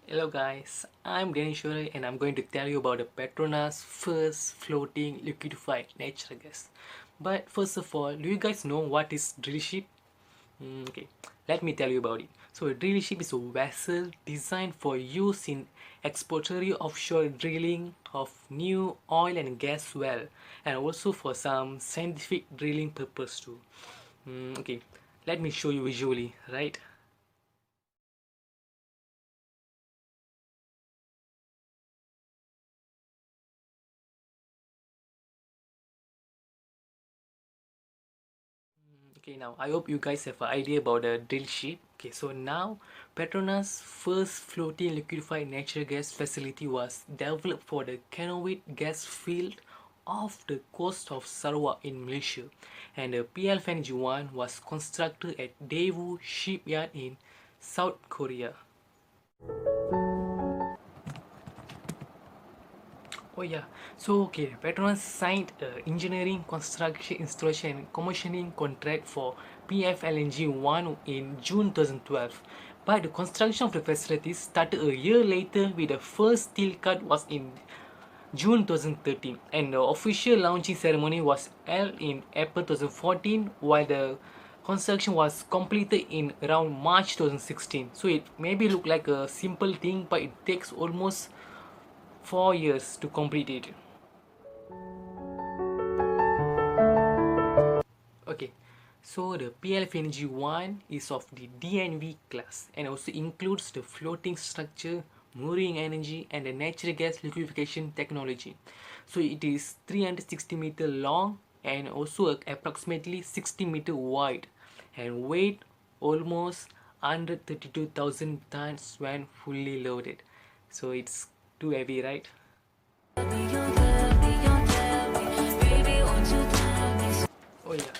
Hello guys, I'm Danis and I'm going to tell you about the PETRONAS first floating liquefied natural gas. But first of all, do you guys know what is drill ship? Okay, let me tell you about it. So a drill ship is a vessel designed for use in exploratory offshore drilling of new oil and gas well, and also for some scientific drilling purpose too. Okay, let me show you visually, right? Okay, now I hope you guys have an idea about the drill ship. Okay, so now Petronas' first floating liquefied natural gas facility was developed for the Canoid gas field off the coast of Sarawak in Malaysia, and the PFLNG 1 was constructed at Daewoo Shipyard in South Korea. Oh yeah, so okay, Petronas signed a engineering, construction, installation and commissioning contract for PFLNG 1 in June 2012. But the construction of the facility started a year later with the first steel cut was in June 2013 and the official launching ceremony was held in April 2014 while the construction was completed in around March 2016. So it maybe look like a simple thing but it takes almost 4 years to complete it. Okay, so the PFLNG 1 is of the DNV class and also includes the floating structure, mooring energy and the natural gas liquefaction technology. So it is 360-meter long and also approximately 60-meter wide and weight almost 132,000 tons when fully loaded. So it's too heavy, right? Oh yeah.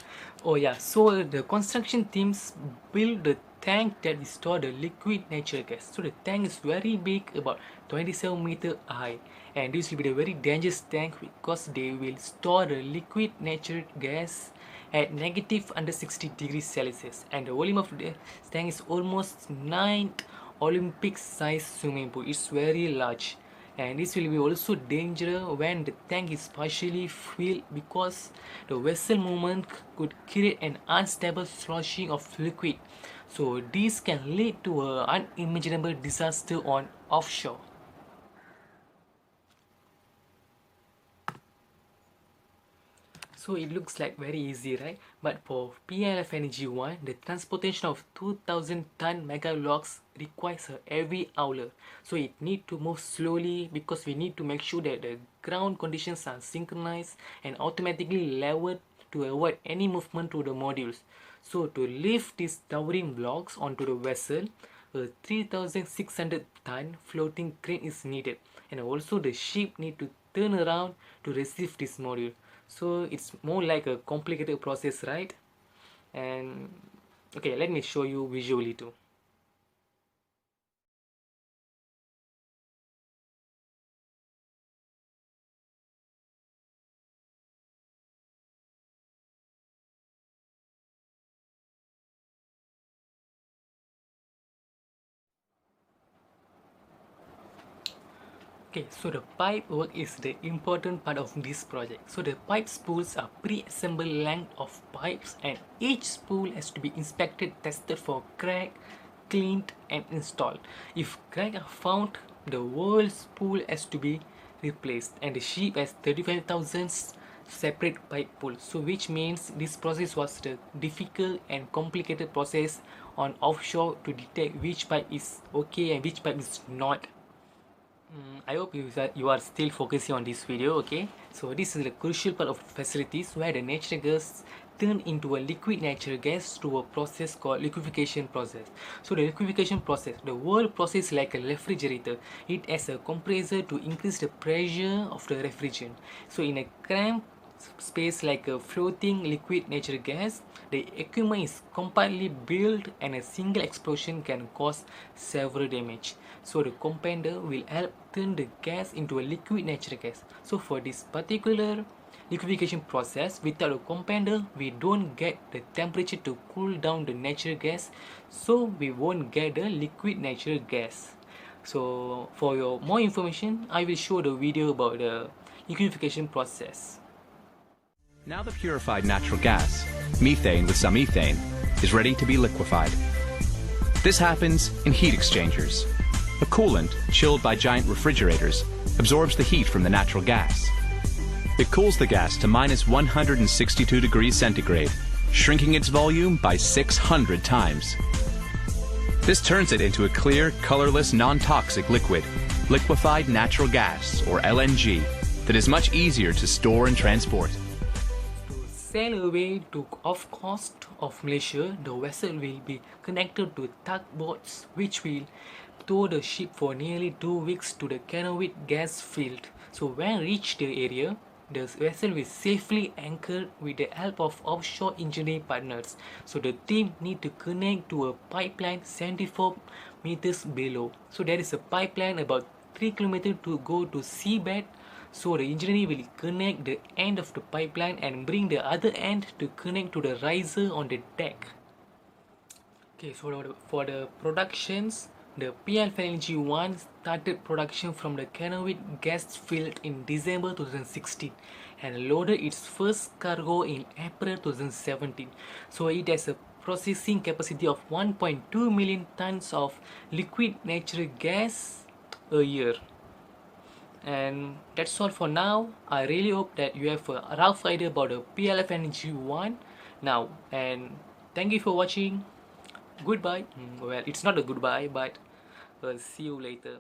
Oh yeah. So the construction teams build the tank that will store the liquid natural gas. So the tank is very big, about 27-meter high, and this will be a very dangerous tank because they will store the liquid natural gas at negative under 60 degrees Celsius, and the volume of the tank is almost 9 Olympic sized swimming pool. It's very large, and this will be also dangerous when the tank is partially filled because the vessel movement could create an unstable sloshing of liquid, so this can lead to an unimaginable disaster on offshore. So it looks like very easy, right? But for PFLNG 1, the transportation of 2000 ton mega logs requires a heavy hauler. So it need to move slowly because we need to make sure that the ground conditions are synchronized and automatically leveled to avoid any movement to the modules. So to lift these towering blocks onto the vessel, a 3600 ton floating crane is needed, and also the ship need to turn around to receive this module. So it's more like a complicated process, right? And okay, let me show you visually too. Okay, so the pipe work is the important part of this project. So the pipe spools are pre-assembled length of pipes and each spool has to be inspected, tested for crack, cleaned and installed. If crack are found, the whole spool has to be replaced, and the ship has 35,000 separate pipe pools. So which means this process was the difficult and complicated process on offshore to detect which pipe is okay and which pipe is not. I hope you are still focusing on this video, okay? So this is the crucial part of facilities where the natural gas turn into a liquid natural gas through a process called liquefaction process. So the liquefaction process, the whole process like a refrigerator. It has a compressor to increase the pressure of the refrigerant. So in a cramped space like a floating liquid natural gas, the equipment is compactly built and a single explosion can cause several damage. So the compounder will help turn the gas into a liquid natural gas. So for this particular liquefaction process. Without a compounder, we don't get the temperature to cool down the natural gas, so we won't get the liquid natural gas. So for your more information, I will show the video about the liquefaction process. Now the purified natural gas, methane with some ethane, is ready to be liquefied. This happens in heat exchangers. A coolant, chilled by giant refrigerators, absorbs the heat from the natural gas. It cools the gas to minus 162 degrees centigrade, shrinking its volume by 600 times. This turns it into a clear, colorless, non-toxic liquid, liquefied natural gas, or LNG, that is much easier to store and transport. Sail away to off coast of Malaysia, the vessel will be connected to tugboats which will tow the ship for nearly 2 weeks to the Canoid gas field. So when reach the area, the vessel will safely anchor with the help of offshore engineering partners. So the team need to connect to a pipeline 74 meters below. So there is a pipeline about 3 kilometers to go to seabed. So the engineer will connect the end of the pipeline and bring the other end to connect to the riser on the deck. Okay, so for the productions, the PFLNG 1 started production from the Canoid gas field in December 2016 and loaded its first cargo in April 2017. So it has a processing capacity of 1.2 million tons of liquid natural gas a year. And that's all for now. I really hope that you have a rough idea about the PFLNG 1 now, and thank you for watching. Goodbye. Well, it's not a goodbye, but see you later.